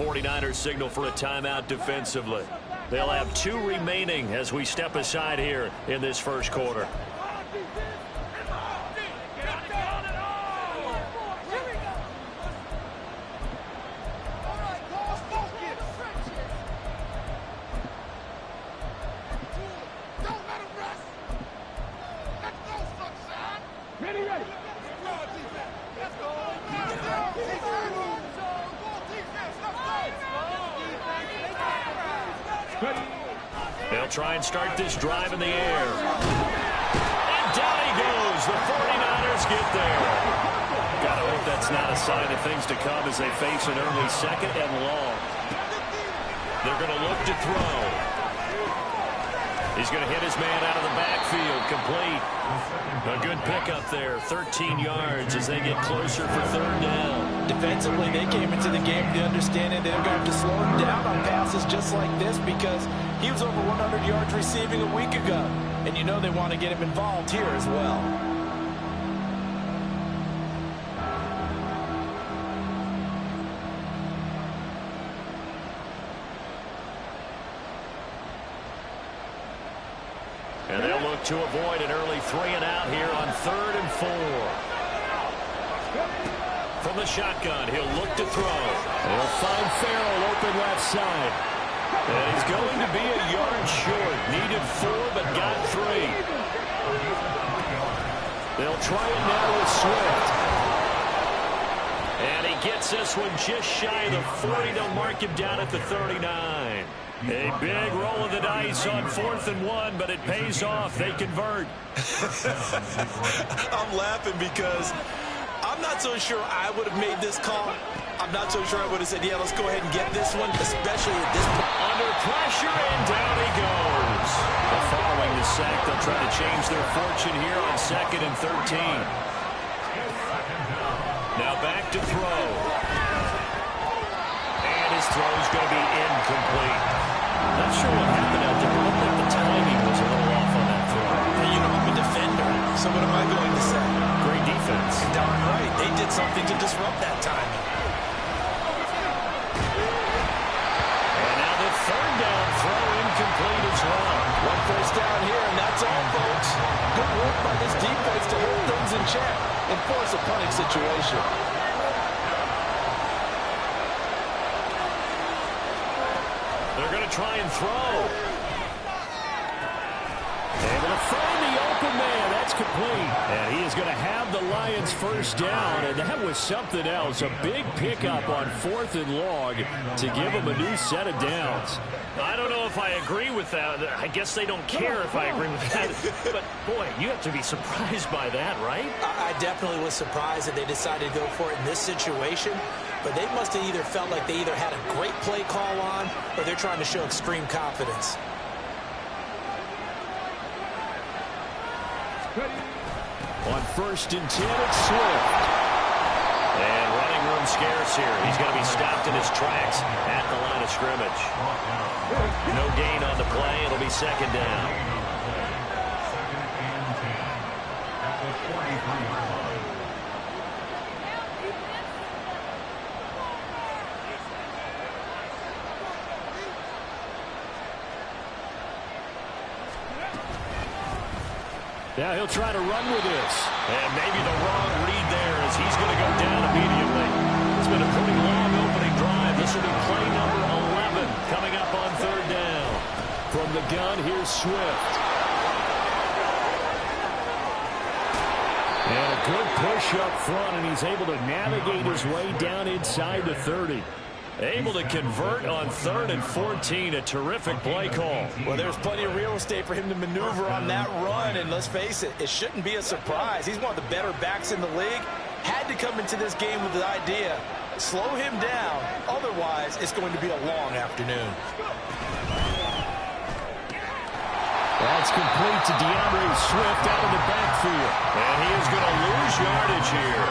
49ers signal for a timeout defensively. They'll have 2 remaining as we step aside here in this first quarter. They'll try and start this drive in the air. And down he goes. The 49ers get there. Gotta hope that's not a sign of things to come as they face an early second and long. They're going to look to throw. He's going to hit his man out of the backfield. Complete. A good pickup there. 13 yards as they get closer for third down. Defensively, they came into the game with the understanding they're going to have to slow him down on passes just like this because he was over 100 yards receiving a week ago. And you know they want to get him involved here as well. And they'll look to avoid an early 3-and-out here on 3rd and 4. From the shotgun, he'll look to throw. He'll find Farrell open left side. And he's going to be a yard short. Needed 4, but got 3. They'll try it now with Swift. And he gets this one just shy of the 40. They'll mark him down at the 39. A big roll of the dice on 4th and 1, but it pays off. They convert. I'm laughing because I'm not so sure I would have made this call. I'm not so sure I would have said, yeah, let's go ahead and get this one, especially at this point. Under pressure, and down he goes. Following the sack, they'll try to change their fortune here on 2nd and 13. Now back to throw. And his throw's going to be incomplete. Not sure what happened out there. It looked like the timing was a little off on that throw. And you know, I'm a defender, so what am I going to say? Great defense. Darn right. They did something to disrupt that timing. And now the 3rd down throw incomplete as well. 1 first down here, and that's all, folks. Good work by this defense to hold things in check and force a punting situation. They're going to try and throw. Able to find the open man. That's complete. And he is going to have the Lions first down. And that was something else. A big pickup on 4th and long to give them a new set of downs. I don't know if I agree with that. I guess they don't care if I agree with that. But, boy, you have to be surprised by that, right? I definitely was surprised that they decided to go for it in this situation. But they must have either felt like they either had a great play call on or they're trying to show extreme confidence. On 1st and 10, it's Swift. And running room scarce here. He's going to be stopped in his tracks at the line of scrimmage. No gain on the play. It'll be 2nd down. Now he'll try to run with this. And maybe the wrong read there as he's going to go down immediately. It's been a pretty long opening drive. This will be play number 11 coming up on 3rd down. From the gun, here's Swift. And a good push up front, and he's able to navigate his way down inside the 30. Able to convert on 3rd and 14. A terrific play call. Well, there's plenty of real estate for him to maneuver on that run. And let's face it, it shouldn't be a surprise. He's one of the better backs in the league. Had to come into this game with the idea, slow him down. Otherwise, it's going to be a long afternoon. That's complete to DeAndre Swift out of the backfield. And he is going to lose yardage here.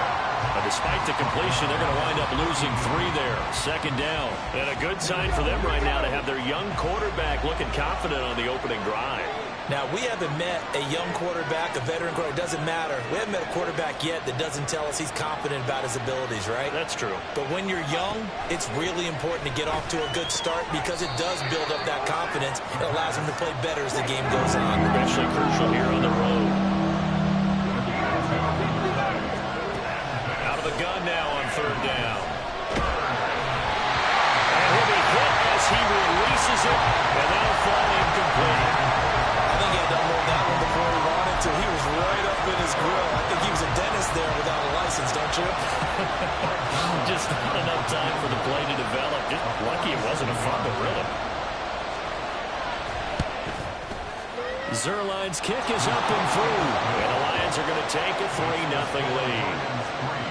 Despite the completion, they're going to wind up losing 3 there. 2nd down. And a good sign for them right now to have their young quarterback looking confident on the opening drive. Now, we haven't met a young quarterback, a veteran quarterback. It doesn't matter. We haven't met a quarterback yet that doesn't tell us he's confident about his abilities, right? That's true. But when you're young, it's really important to get off to a good start because it does build up that confidence. It allows him to play better as the game goes on. Especially crucial here on the road. Out of the gun now on third down. And he'll be hit as he releases it, and that'll fall incomplete. I think he had to unload that one before he wanted to. He was right up in his grill. I think he was a dentist there without a license, don't you? Just not enough time for the play to develop. Just lucky it wasn't a fumble, really. Zuerlein's kick is up and through. And the Lions are going to take a 3-0 lead.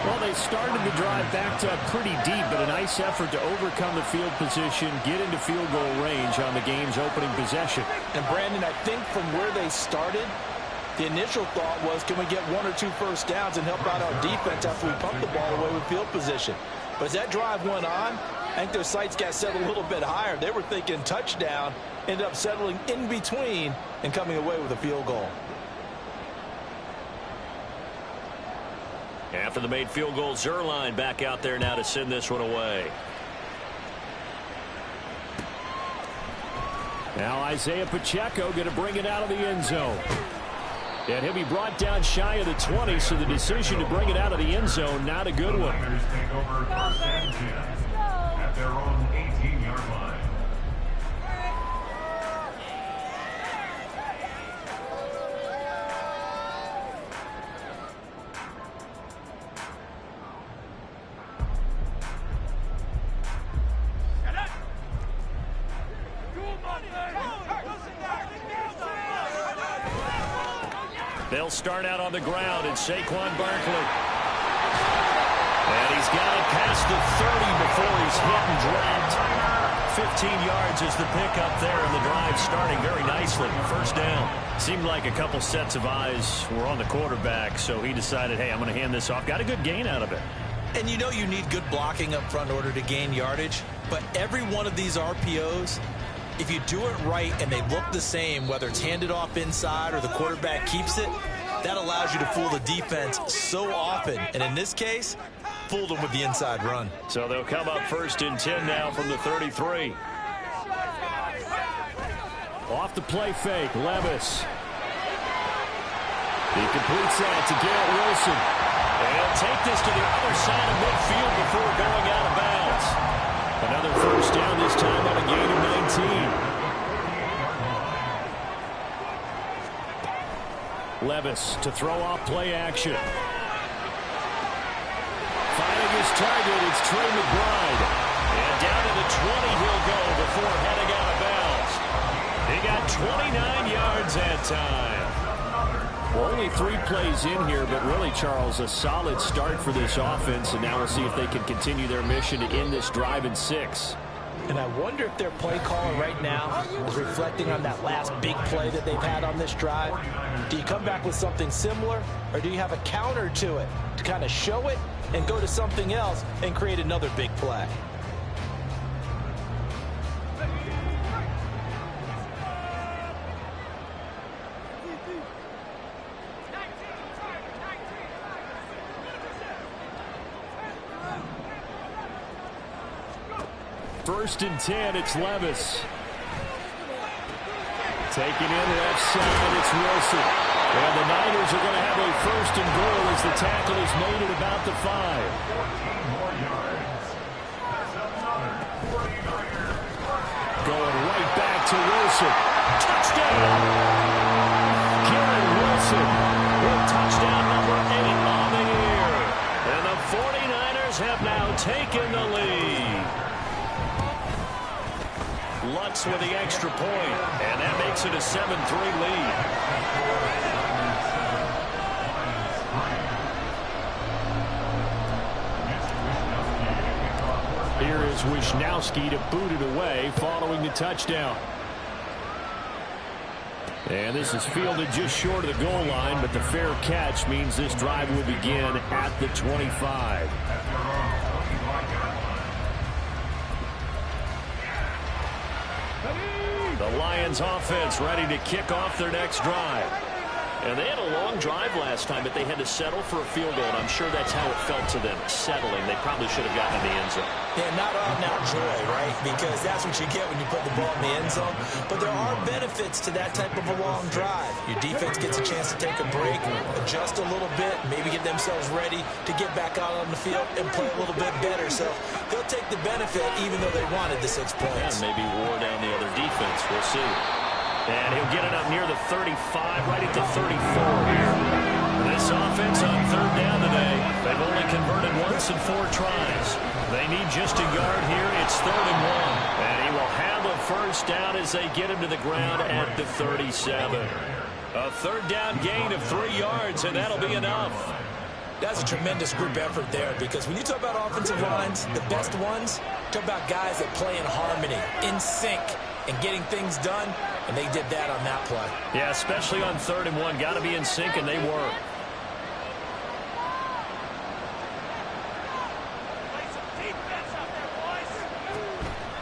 Well, they started the drive backed up pretty deep, but a nice effort to overcome the field position, get into field goal range on the game's opening possession. And, Brandon, I think from where they started, the initial thought was, can we get 1 or 2 first downs and help out our defense after we pump the ball away with field position? But as that drive went on, I think their sights got set a little bit higher. They were thinking touchdown, ended up settling in between and coming away with a field goal. After the made field goal, Zuerlein back out there now to send this one away. Now Isaiah Pacheco going to bring it out of the end zone. And he'll be brought down shy of the 20, so the decision to bring it out of the end zone, not a good one. At their own 18-yard line. They'll start out on the ground, and Saquon Barkley. And he's got it past the 30 before he's hit and dropped. 15 yards is the pickup there, and the drive starting very nicely. First down. Seemed like a couple sets of eyes were on the quarterback, so he decided, hey, I'm going to hand this off. Got a good gain out of it. And you know you need good blocking up front in order to gain yardage, but every one of these RPOs, if you do it right and they look the same, whether it's handed off inside or the quarterback keeps it, that allows you to fool the defense so often. And in this case, fooled them with the inside run. So they'll come up 1st and 10 now from the 33. Off the play fake, Levis. He completes that to Garrett Wilson. And he'll take this to the other side of midfield before going out of bounds. Another first down, this time on a gain of 19. Levis to throw off play action. Finding his target, it's Trey McBride. And down to the 20 he'll go before heading out of bounds. He got 29 yards that time. Well, only 3 plays in here, but really, Charles, a solid start for this offense, and now we'll see if they can continue their mission to end this drive in 6. And I wonder if their play caller right now is reflecting on that last big play that they've had on this drive. Do you come back with something similar, or do you have a counter to it to kind of show it and go to something else and create another big play? First and 10, it's Levis. Taking in left side, it's Wilson. And the Niners are going to have a first and goal as the tackle is made at about the 5. Going right back to Wilson. Touchdown! Garrett Wilson with touchdown number 8 on the year. And the 49ers have now taken the lead. Lutz with the extra point, and that makes it a 7-3 lead. Here is Wisnowski to boot it away following the touchdown. And this is fielded just short of the goal line, but the fair catch means this drive will begin at the 25. The Lions offense ready to kick off their next drive. And they had a long drive last time, but they had to settle for a field goal, and I'm sure that's how it felt to them, settling. They probably should have gotten in the end zone. Yeah, not all now joy, right? Because that's what you get when you put the ball in the end zone. But there are benefits to that type of a long drive. Your defense gets a chance to take a break, adjust a little bit, maybe get themselves ready to get back out on the field and play a little bit better. So they'll take the benefit even though they wanted the 6 points. And maybe wore down the other defense. We'll see. And he'll get it up near the 35, right at the 34 here. This offense on 3rd down today. They've only converted once in 4 tries. They need just a yard here. It's 3rd and 1. And he will have a first down as they get him to the ground at the 37. A 3rd down gain of 3 yards, and that'll be enough. That's a tremendous group effort there, because when you talk about offensive lines, the best ones, talk about guys that play in harmony, in sync, and getting things done, and they did that on that play. Yeah, especially on 3rd and 1. Got to be in sync, and they were.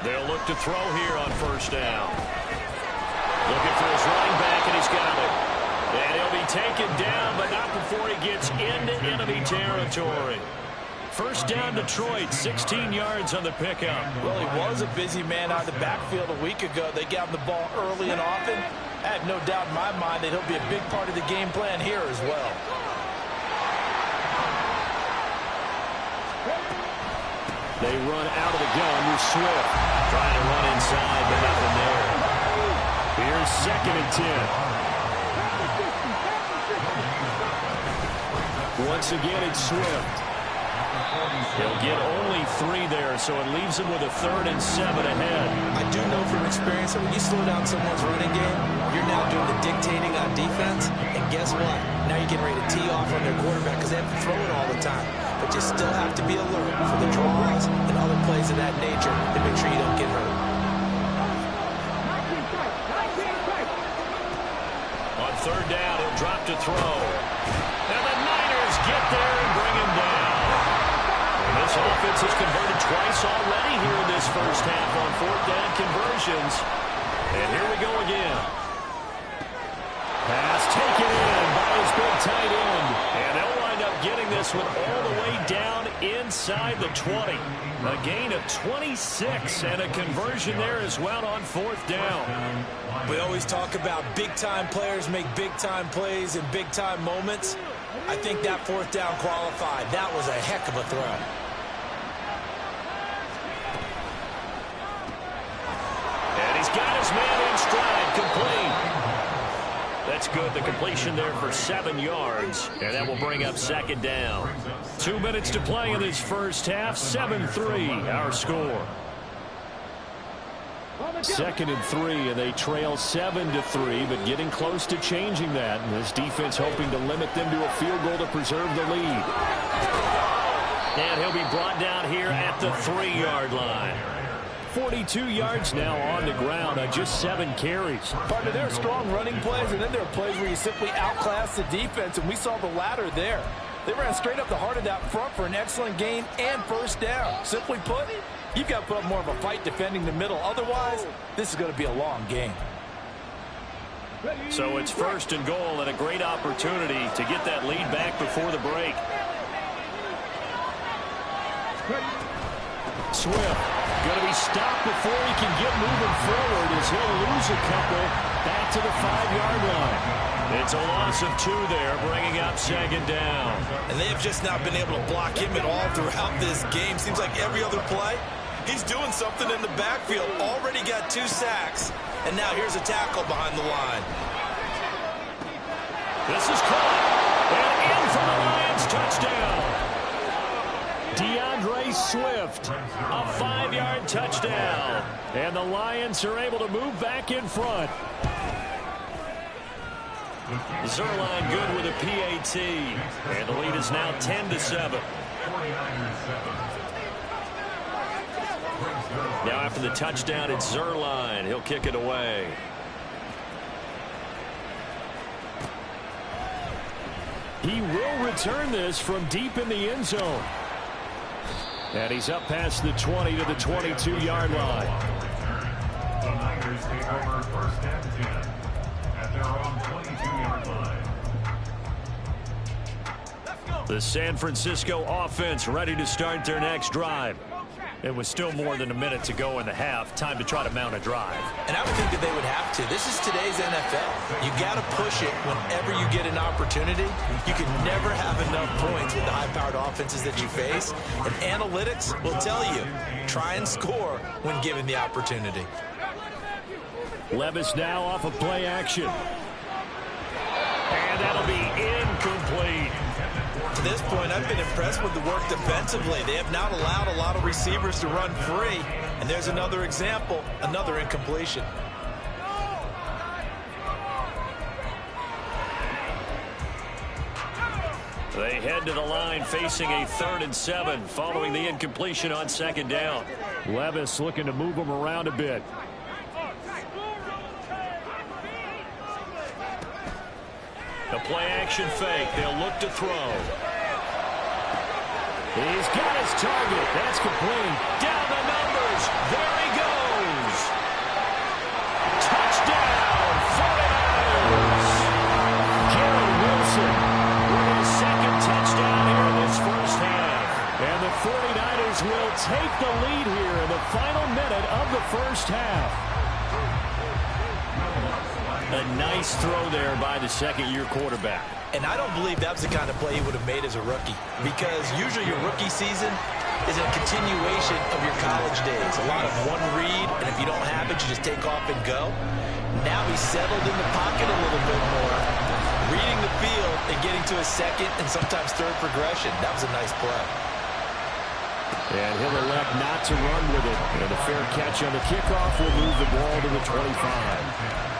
They'll look to throw here on 1st down. Looking for his running back, and he's got it. And he'll be taken down, but not before he gets into enemy territory. 1st down Detroit, 16 yards on the pickup. Well, he was a busy man out of the backfield a week ago. They got him the ball early and often. I have no doubt in my mind that he'll be a big part of the game plan here as well. They run out of the gun with Swift. Trying to run inside, but nothing there. Here's 2nd and 10. Once again, it's Swift. He'll get only 3 there, so it leaves him with a 3rd and 7 ahead. I do know from experience that when you slow down someone's running game, you're now doing the dictating on defense. And guess what? Now you're getting ready to tee off on their quarterback because they have to throw it all the time. But you still have to be alert for the draws and other plays of that nature to make sure you don't get hurt. On 3rd down, he'll drop to throw. And the Niners get there and bring him down. And this offense has converted twice already here in this first half on 4th down conversions. And here we go again. Pass taken in by his big tight end. And they'll wind up getting this one all the way down inside the 20. A gain of 26 and a conversion there as well on 4th down. We always talk about big-time players make big-time plays in big-time moments. I think that 4th down qualified. That was a heck of a throw. And he's got his man in stride, complete. That's good. The completion there for 7 yards. And that will bring up 2nd down. 2 minutes to play in this first half. 7-3, our score. 2nd and 3, and they trail 7-3, but getting close to changing that. And this defense hoping to limit them to a field goal to preserve the lead. And he'll be brought down here at the 3-yard line. 42 yards now on the ground on just 7 carries. Partner, there are strong running plays, and then there are plays where you simply outclass the defense, and we saw the latter there. They ran straight up the heart of that front for an excellent gain and 1st down. Simply put, you've got to put up more of a fight defending the middle. Otherwise, this is going to be a long game. So it's 1st and goal and a great opportunity to get that lead back before the break. Swift going to be stopped before he can get moving forward as he'll lose a couple back to the 5-yard line. It's a loss of 2 there, bringing up 2nd down. And they have just not been able to block him at all throughout this game. Seems like every other play, he's doing something in the backfield. Already got 2 sacks, and now here's a tackle behind the line. This is caught, and in for the Lions, touchdown. DeAndre Swift, a 5-yard touchdown. And the Lions are able to move back in front. Zuerlein good with a PAT. And the lead is now 10-7. Now after the touchdown, it's Zuerlein. He'll kick it away. He will return this from deep in the end zone. And he's up past the 20 to the 22-yard line. Raiders take over first and 10 at their own 22-yard line. The San Francisco offense ready to start their next drive. It was still more than a minute to go in the half. Time to try to mount a drive. And I would think that they would have to. This is today's NFL. You got to push it whenever you get an opportunity. You can never have enough points with the high-powered offenses that you face. And analytics will tell you, try and score when given the opportunity. Levis now off of play action. And that'll be incomplete. To this point, I've been impressed with the work defensively. They have not allowed a lot of receivers to run free. And there's another example, another incompletion. They head to the line facing a 3rd and 7 following the incompletion on 2nd down. Levis looking to move them around a bit. The play-action fake. They'll look to throw. He's got his target. That's complete. Down the numbers. There he goes. Touchdown, 49ers. Garrett Wilson with his 2nd touchdown here in this first half. And the 49ers will take the lead here in the final minute of the first half. A nice throw there by the 2nd-year quarterback. And I don't believe that was the kind of play he would have made as a rookie, because usually your rookie season is a continuation of your college days. A lot of one read, and if you don't have it, you just take off and go. Now he's settled in the pocket a little bit more, reading the field and getting to his 2nd and sometimes 3rd progression. That was a nice play. And he'll elect not to run with it. And a fair catch on the kickoff will move the ball to the 25.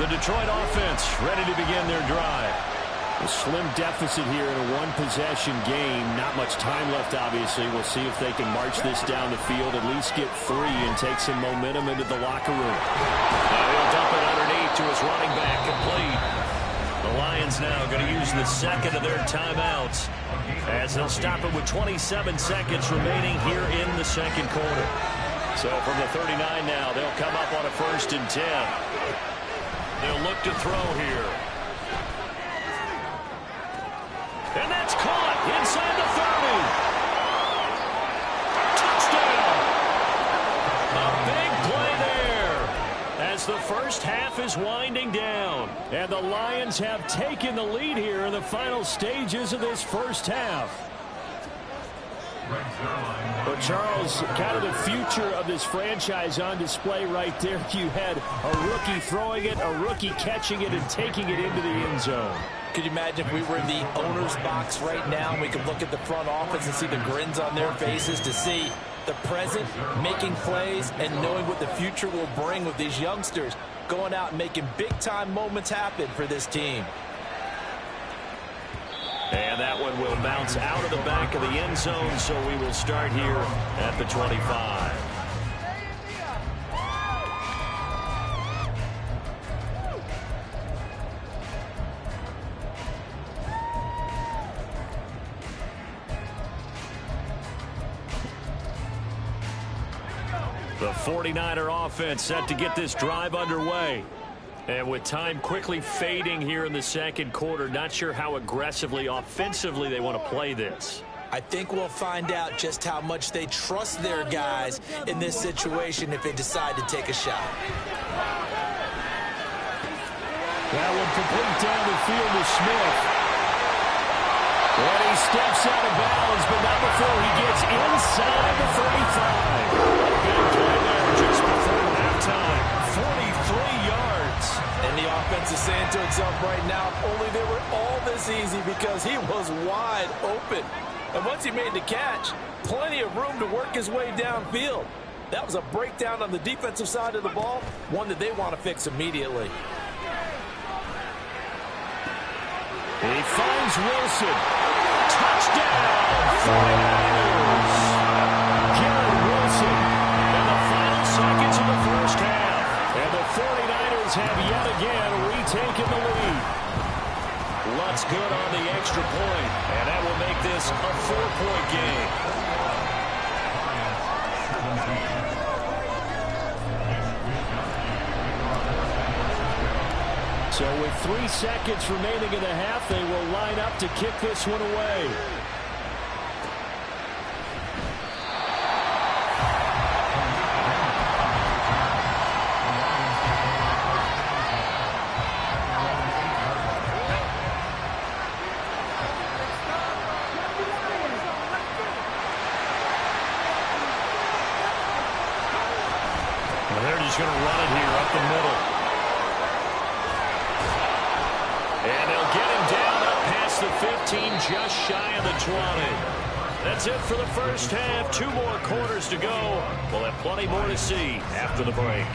The Detroit offense ready to begin their drive. A slim deficit here in a one-possession game. Not much time left, obviously. We'll see if they can march this down the field, at least get 3 and take some momentum into the locker room. Now he'll dump it underneath to his running back, complete. The Lions now going to use the 2nd of their timeouts as they'll stop it with 27 seconds remaining here in the 2nd quarter. So from the 39 now, they'll come up on a 1st and 10. They'll look to throw here. And that's caught inside the 30. Touchdown. A big play there as the first half is winding down. And the Lions have taken the lead here in the final stages of this first half. But Charles, kind of the future of this franchise on display right there. You had a rookie throwing it, a rookie catching it, and taking it into the end zone. Could you imagine if we were in the owner's box right now and we could look at the front office and see the grins on their faces, to see the present making plays and knowing what the future will bring with these youngsters going out and making big-time moments happen for this team. And that one will bounce out of the back of the end zone, so we will start here at the 25. The 49er offense set to get this drive underway. And with time quickly fading here in the 2nd quarter, not sure how aggressively, offensively they want to play this. I think we'll find out just how much they trust their guys in this situation if they decide to take a shot. That one complete down the field to Smith. And he steps out of bounds, but not before he gets inside the 35. Big play there just before halftime. 43 yards. And the offense is saying to itself right now, if only they were all this easy, because he was wide open. And once he made the catch, plenty of room to work his way downfield. That was a breakdown on the defensive side of the ball, one that they want to fix immediately. He finds Wilson. Touchdown, 49ers. Garrett Wilson in the final seconds of the first half. And the 49ers have yet again retaken the lead. shots good on the extra point, and that will make this a 4-point game. So with 3 seconds remaining in the half, they will line up to kick this one away. And they're just going to run it here up the middle. And they'll get him down up past the 15, just shy of the 20. That's it for the first half. 2 more quarters to go. We'll have plenty more to see after the break.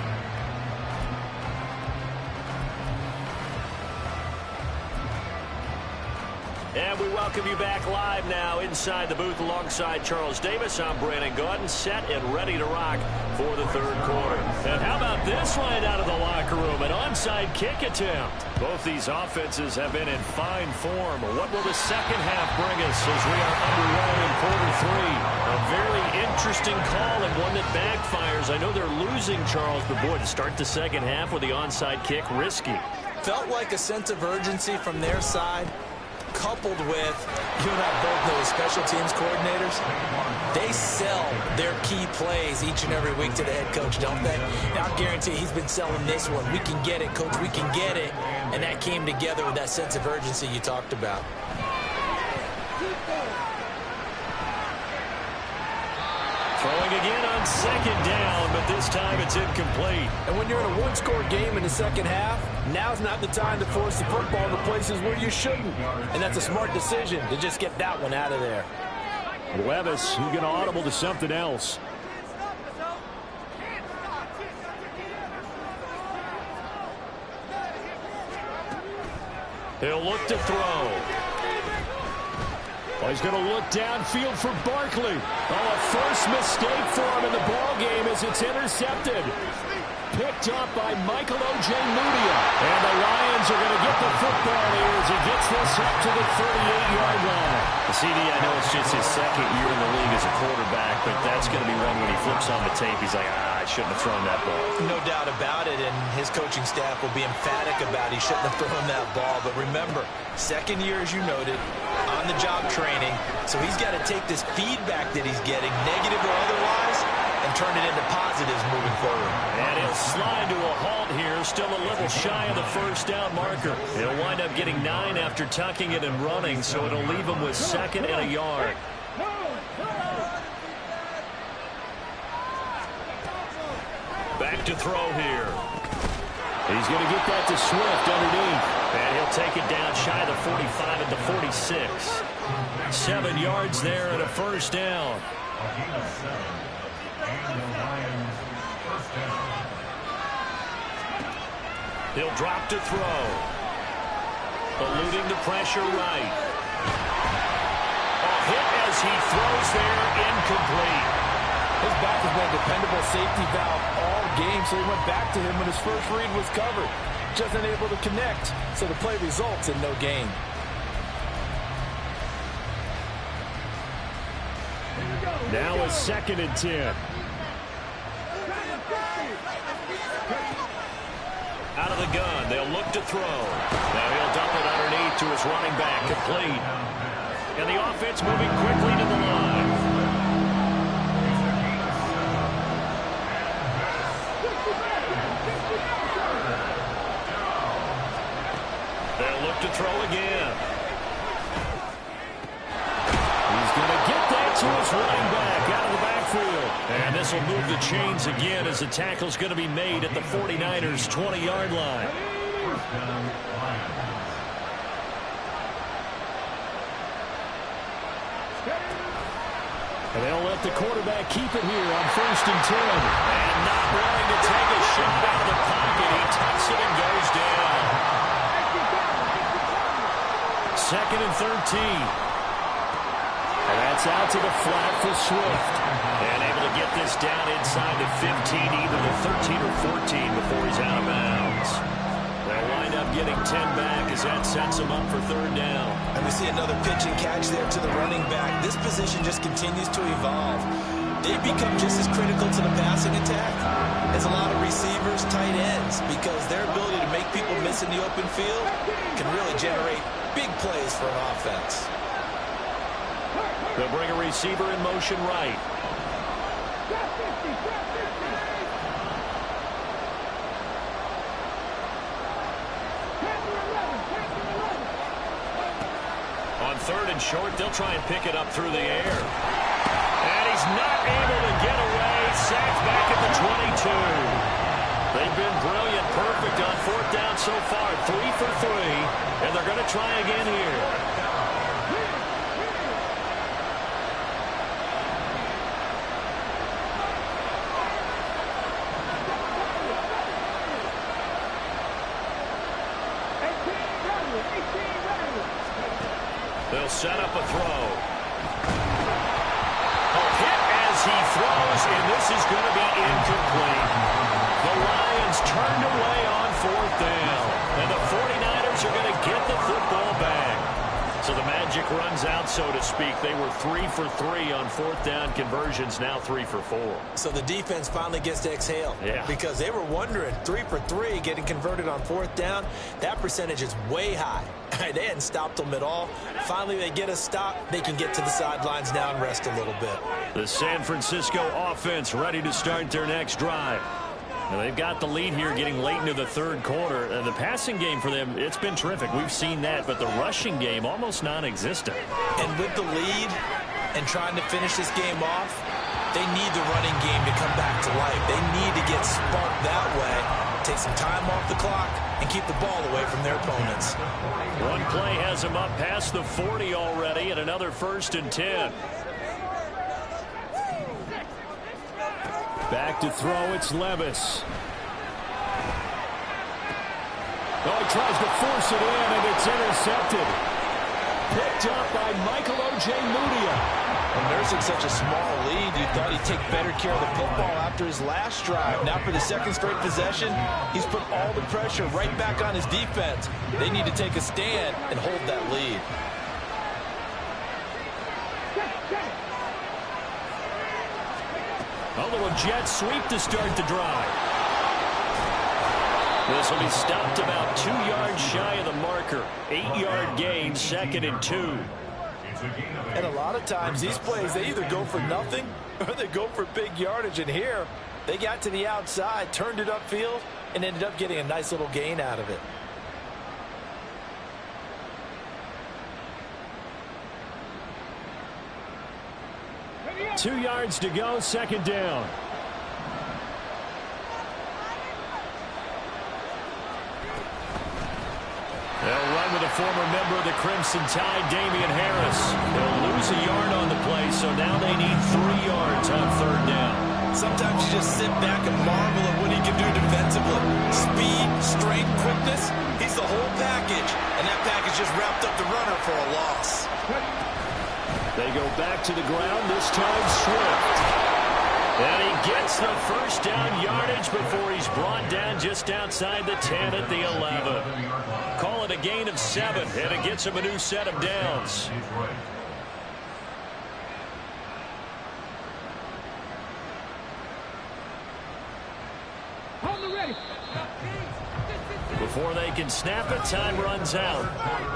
And we welcome you back live now inside the booth alongside Charles Davis. I'm Brandon Gaudin, set and ready to rock for the 3rd quarter. And how about this right out of the locker room? An onside kick attempt. Both these offenses have been in fine form. What will the second half bring us as we are underway in quarter 3? A very interesting call and one that backfires. I know they're losing, Charles, but boy, to start the second half with the onside kick, risky. Felt like a sense of urgency from their side, coupled with, you and I both know as special teams coordinators, they sell their key plays each and every week to the head coach, don't they? Now, I guarantee he's been selling this one. We can get it, coach, we can get it. And that came together with that sense of urgency you talked about. Throwing again on second down, but this time it's incomplete. And when you're in a one-score game in the second half, now's not the time to force the football to places where you shouldn't. And that's a smart decision to just get that one out of there. Levis, who's going to audible to something else. He'll look to throw. Well, he's going to look downfield for Barkley. Oh, a first mistake for him in the ball game as it's intercepted. Picked up by Michael O.J. Mudia. And the Lions are going to get the football here as he gets this up to the 38-yard line. The CD, I know it's just his second year in the league as a quarterback, but that's going to be one when he flips on the tape. He's like, I shouldn't have thrown that ball. No doubt about it, and his coaching staff will be emphatic about he shouldn't have thrown that ball. But remember, second year, as you noted, on-the-job training, so he's got to take this feedback that he's getting, negative or otherwise, and turn it into positives moving forward. And he'll slide to a halt here, still a little shy of the first down marker. He'll wind up getting 9 after tucking it and running, so it'll leave him with 2nd and a yard. Back to throw here. He's going to get that to Swift underneath. And he'll take it down shy of the 45 at the 46. 7 yards there and a first down. He'll drop to throw. Eluding the pressure right. A hit as he throws there, incomplete. His back has been a dependable safety valve all game, so he went back to him when his first read was covered. Just unable to connect, so the play results in no gain. Now a 2nd and 10. Out of the gun, they'll look to throw. Now he'll dump it underneath to his running back, complete. And the offense moving quickly to the line. They'll look to throw again. He's going to get that to his running back out of the backfield. And this will move the chains again as the tackle's going to be made at the 49ers' 20-yard line. And they'll let the quarterback keep it here on 1st and 10. And not willing to take a shot out of the pocket. He tucks it and goes down. 2nd and 13. And that's out to the flat for Swift. And able to get this down inside the 15, either the 13 or 14 before he's out of bounds. They'll wind up getting 10 back as that sets them up for third down. And we see another pitch and catch there to the running back. This position just continues to evolve. They become just as critical to the passing attack as a lot of receivers, tight ends, because their ability to make people miss in the open field can really generate big plays for an offense. They'll bring a receiver in motion right. On third and short, they'll try and pick it up through the air. And he's not able to get away. Sacked back at the 22. They've been brilliant, perfect on fourth down so far. 3 for 3, and they're going to try again here. They'll set up a throw. A hit as he throws, and this is going to be incomplete. The Lions turned away on fourth down, and the 49ers are going to get the football back. So the magic runs out, so to speak. They were 3 for 3 on fourth down conversions, now 3 for 4. So the defense finally gets to exhale. Yeah. Because they were wondering, 3 for 3 getting converted on fourth down. That percentage is way high. They hadn't stopped them at all. Finally, they get a stop. They can get to the sidelines now and rest a little bit. The San Francisco offense ready to start their next drive. Now, they've got the lead here getting late into the third quarter. The passing game for them, it's been terrific. We've seen that, but the rushing game almost non-existent. And with the lead and trying to finish this game off, they need the running game to come back to life. They need to get sparked that way, take some time off the clock, and keep the ball away from their opponents. One play has them up past the 40 already, and another 1st and 10. Back to throw, it's Levis. Oh, he tries to force it in, and it's intercepted. Picked up by Michael Ojemudia. And nursing such a small lead, you thought he'd take better care of the football after his last drive. Now for the second straight possession, he's put all the pressure right back on his defense. They need to take a stand and hold that lead. A little jet sweep to start the drive. This will be stopped about 2 yards shy of the marker. 8-yard gain, 2nd and 2. And a lot of times these plays, they either go for nothing or they go for big yardage. And here, they got to the outside, turned it upfield, and ended up getting a nice little gain out of it. Two yards to go, 2nd down. They'll run with a former member of the Crimson Tide, Damian Harris. They'll lose a yard on the play, so now they need 3 yards on 3rd down. Sometimes you just sit back and marvel at what he can do defensively. Speed, strength, quickness, he's the whole package. And that package just wrapped up the runner for a loss. They go back to the ground, this time Swift. And he gets the 1st down yardage before he's brought down just outside the 10 at the 11. Call it a gain of 7, and it gets him a new set of downs. Before they can snap it, time runs out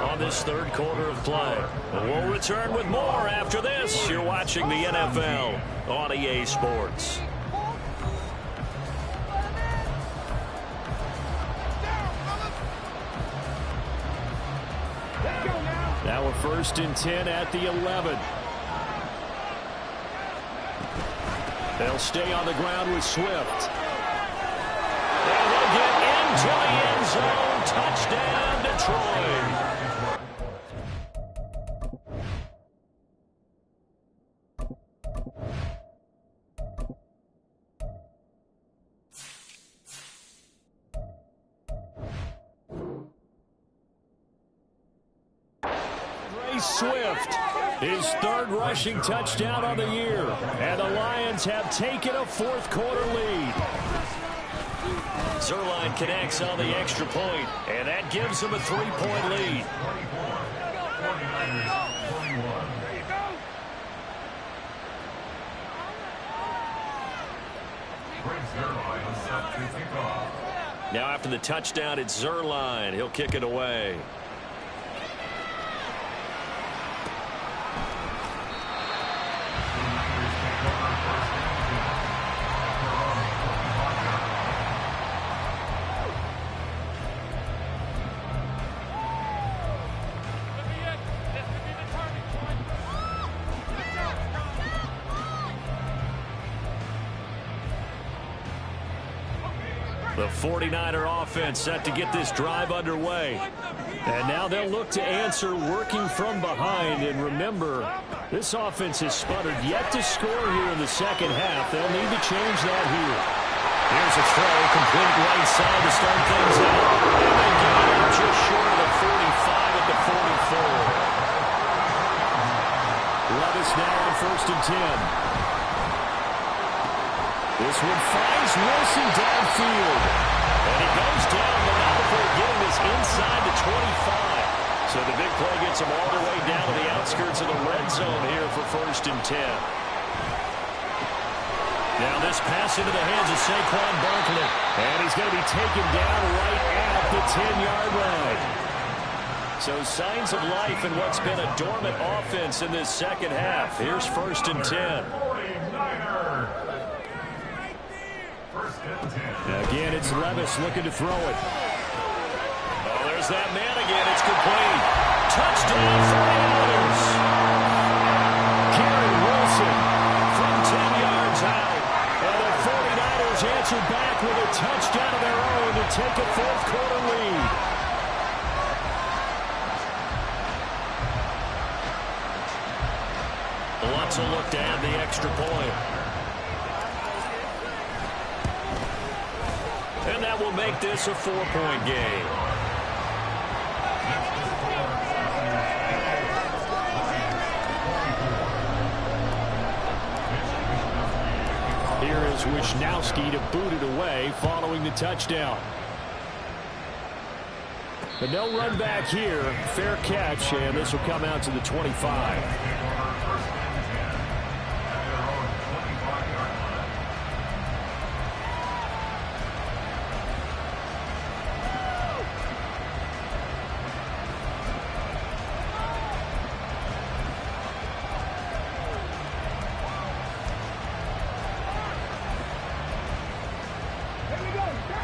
on this 3rd quarter of play. We'll return with more after this. You're watching the NFL on EA Sports. Now a 1st and 10 at the 11. They'll stay on the ground with Swift. And they'll get into the end zone. Touchdown, Detroit. Swift, his 3rd rushing touchdown on the year. And the Lions have taken a 4th quarter lead. Zuerlein connects on the extra point, and that gives them a 3-point lead. 49ers 21. Greg Zuerlein is set to kick off. Now after the touchdown, it's Zuerlein. He'll kick it away. The 49er offense set to get this drive underway. And now they'll look to answer working from behind. And remember, this offense has sputtered yet to score here in the second half. They'll need to change that here. Here's a throw, complete right side to start things out. And they get it just short of the 45 at the 44. Levis now on 1st and 10. This one finds Wilson downfield. And he goes down, but not before getting this inside the 25. So the big play gets him all the way down to the outskirts of the red zone here for 1st and 10. Now this pass into the hands of Saquon Barkley. And he's going to be taken down right at the 10-yard line. So signs of life in what's been a dormant offense in this second half. Here's 1st and 10. 49ers. Again, it's Levis looking to throw it. Oh, there's that man again. It's complete. Touchdown, 49ers. Garrett Wilson from 10 yards out. And the 49ers answer back with a touchdown of their own to take a fourth-quarter lead. Lutz will look to add the extra point. And that will make this a 4-point game. Here is Wisnowski to boot it away following the touchdown. But no run back here. Fair catch, and this will come out to the 25.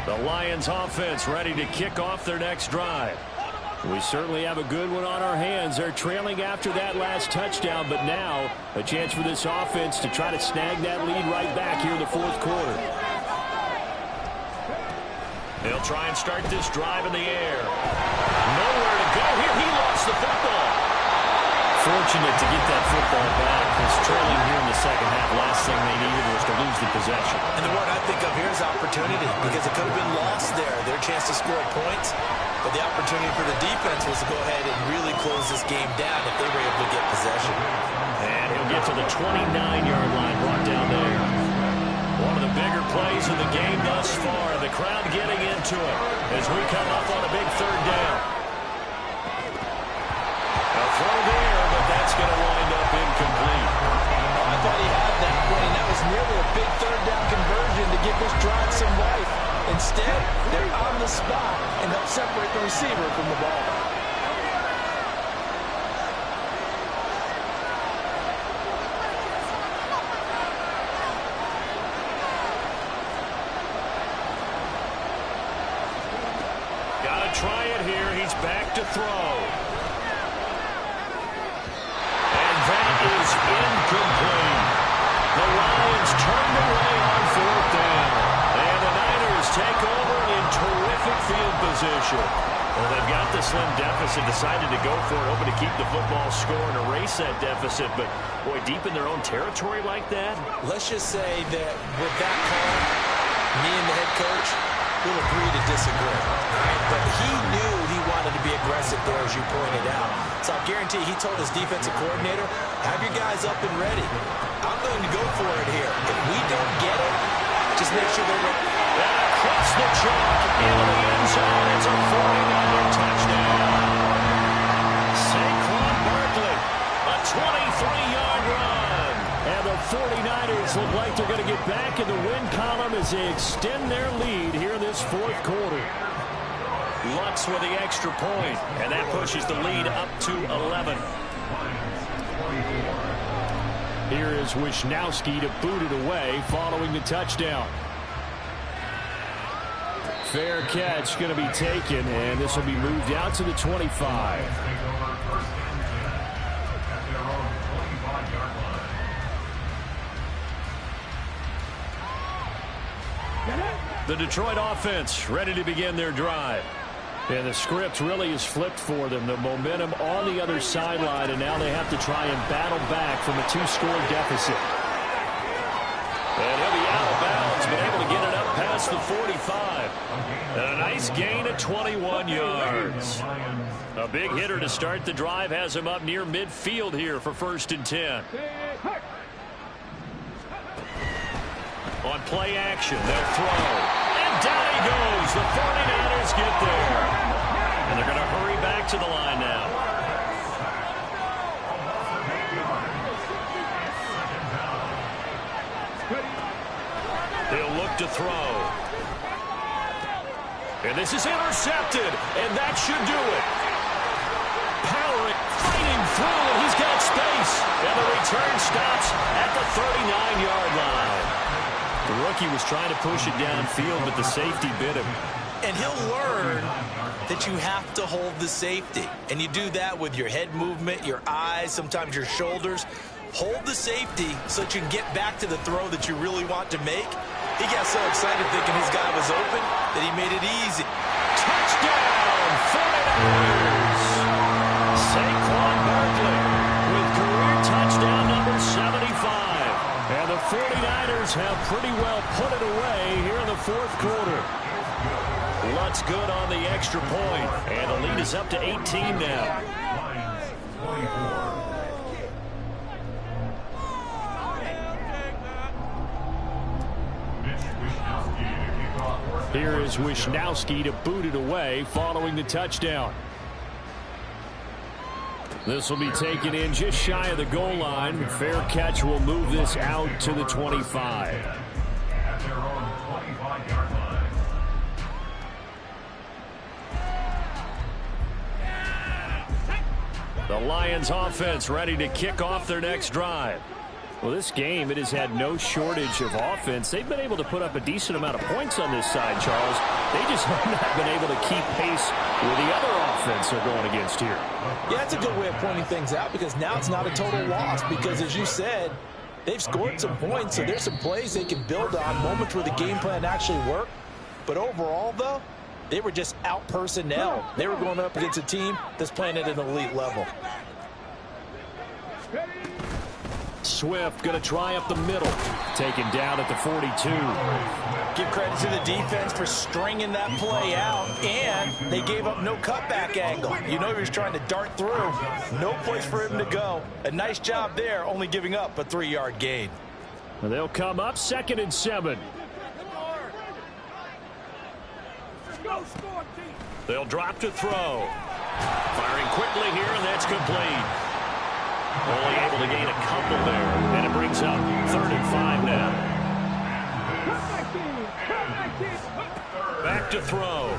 The Lions offense ready to kick off their next drive. We certainly have a good one on our hands. They're trailing after that last touchdown, but now a chance for this offense to try to snag that lead right back here in the fourth quarter. They'll try and start this drive in the air. Nowhere to go here. He lost the football. Fortunate to get that football back. It's trailing here in the second half. Last thing they needed was to lose the possession. And the word I think of here is opportunity, because it could have been lost there. Their chance to score points, but the opportunity for the defense was to go ahead and really close this game down if they were able to get possession. And he'll get to the 29-yard line, brought down there. One of the bigger plays of the game thus far. The crowd getting into it as we come up on a big third down. A throw there, but that's going to wind up incomplete. I thought he had that one, and that was nearly a big third down conversion to give this drive some life. Instead, they're on the spot and help separate the receiver from the ball. Got to try it here. He's back to throw. Is incomplete. The Lions turned away on fourth down. And the Niners take over in terrific field position. Well, they've got the slim deficit, decided to go for it, hoping to keep the football score and erase that deficit. But, boy, deep in their own territory like that. Let's just say that with that call, me and the head coach will agree to disagree. But he knew he wanted to be aggressive there, as you pointed out. So I guarantee he told his defensive coordinator, have your guys up and ready. I'm going to go for it here. If we don't get it, just make sure they're ready. Across the chalk, into the end zone. It's a 49er touchdown. Saquon Barkley, a 23-yard run. And the 49ers look like they're going to get back in the win column as they extend their lead here in this fourth quarter. Lutz with the extra point, and that pushes the lead up to 11. Here is Wisnowski to boot it away following the touchdown. Fair catch going to be taken, and this will be moved out to the 25. The Detroit offense ready to begin their drive. And the script really is flipped for them. The momentum on the other sideline, and now they have to try and battle back from a 2-score deficit. And he'll be out of bounds, but able to get it up past the 45. And a nice gain of 21 yards. A big hitter to start the drive has him up near midfield here for 1st and 10. On play action, they'll throw. And down he goes. The 49ers get there. And they're going to hurry back to the line now. He'll look to throw. And this is intercepted. And that should do it. Powering, fighting through, and he's got space. And the return stops at the 39-yard line. The rookie was trying to push it downfield, but the safety bit him. And he'll learn that you have to hold the safety. And you do that with your head movement, your eyes, sometimes your shoulders. Hold the safety so that you can get back to the throw that you really want to make. He got so excited thinking his guy was open that he made it easy. Touchdown, 49ers! Saquon Barkley with career touchdown number 75. And the 49ers have pretty well put it away here in the fourth quarter. Lutz good on the extra point. And the lead is up to 18 now. Here is Wisnowski to boot it away following the touchdown. This will be taken in just shy of the goal line. Fair catch will move this out to the 25. At their own 25-yard line. The Lions offense ready to kick off their next drive. Well, this game, it has had no shortage of offense. They've been able to put up a decent amount of points on this side, Charles. They just have not been able to keep pace with the other offense they're going against here. Yeah, that's a good way of pointing things out because now it's not a total loss because, as you said, they've scored some points, so there's some plays they can build on, moments where the game plan actually worked. But overall, though, they were just out-personnel. They were going up against a team that's playing at an elite level. Swift going to try up the middle. Taken down at the 42. Give credit to the defense for stringing that play out, and they gave up no cutback angle. You know he was trying to dart through. No place for him to go. A nice job there, only giving up a 3-yard gain. And they'll come up 2nd and 7. They'll drop to throw. Firing quickly here, and that's complete. Only able to gain a couple there. And it brings up 3rd and 5 now. Back to throw.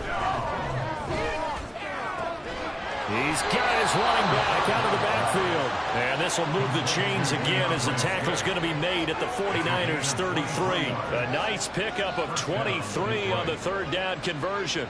He's got his running back out of the backfield. And this will move the chains again as the tackle's going to be made at the 49ers 33. A nice pickup of 23 on the 3rd down conversion.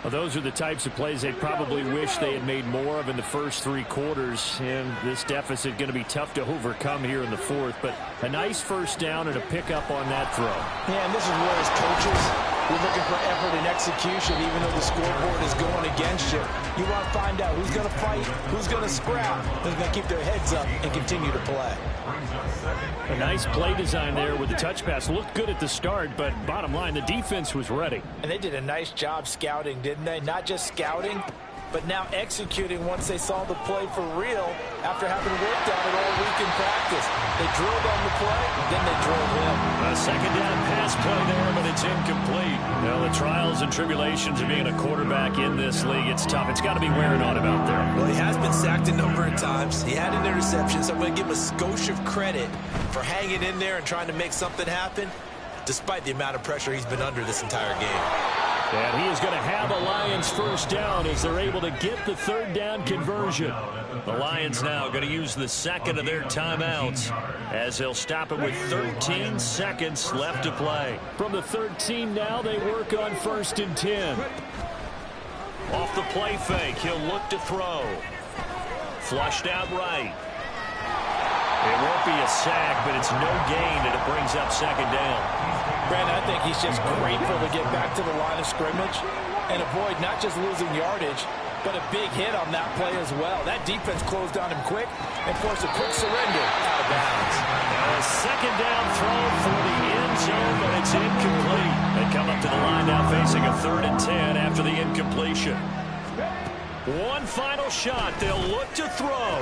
Well, those are the types of plays they probably wish they had made more of in the first 3 quarters. And this deficit going to be tough to overcome here in the 4th. But a nice 1st down and a pickup on that throw. Yeah, and this is where as coaches, we're looking for effort and execution, even though the scoreboard is going against you. You want to find out who's going to fight, who's going to scrap, who's going to keep their heads up and continue to play. A nice play design there with the touch pass. Looked good at the start, but bottom line, the defense was ready. And they did a nice job scouting, didn't they? Not just scouting, but now executing once they saw the play for real after having worked on it all week in practice. They drilled on the play, then they drilled him. A second down pass play there, but it's incomplete. Well, the trials and tribulations of being a quarterback in this league, it's tough. It's got to be wearing on him out there. Well, he has been sacked a number of times. He had an interception, so I'm going to give him a skosh of credit for hanging in there and trying to make something happen, despite the amount of pressure he's been under this entire game. And he is going to have a Lions first down as they're able to get the third down conversion. The Lions now going to use the second of their timeouts as they'll stop it with 13 seconds left to play. From the 13 now, they work on 1st and 10. Off the play fake, he'll look to throw. Flushed out right. It won't be a sack, but it's no gain, and it brings up second down. Brandon, I think he's just grateful to get back to the line of scrimmage and avoid not just losing yardage, but a big hit on that play as well. That defense closed on him quick and forced a quick surrender out of bounds. A second down throw for the end zone, but it's incomplete. They come up to the line now facing a 3rd and 10 after the incompletion. One final shot. They'll look to throw.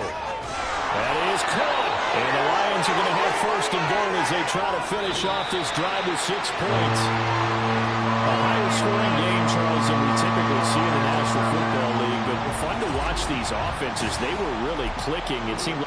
That is caught. And the Lions are going to have 1st and goal as they try to finish off this drive with 6 points. A higher scoring game, Charles, than we typically see in the National Football League. But fun to watch these offenses. They were really clicking. It seemed like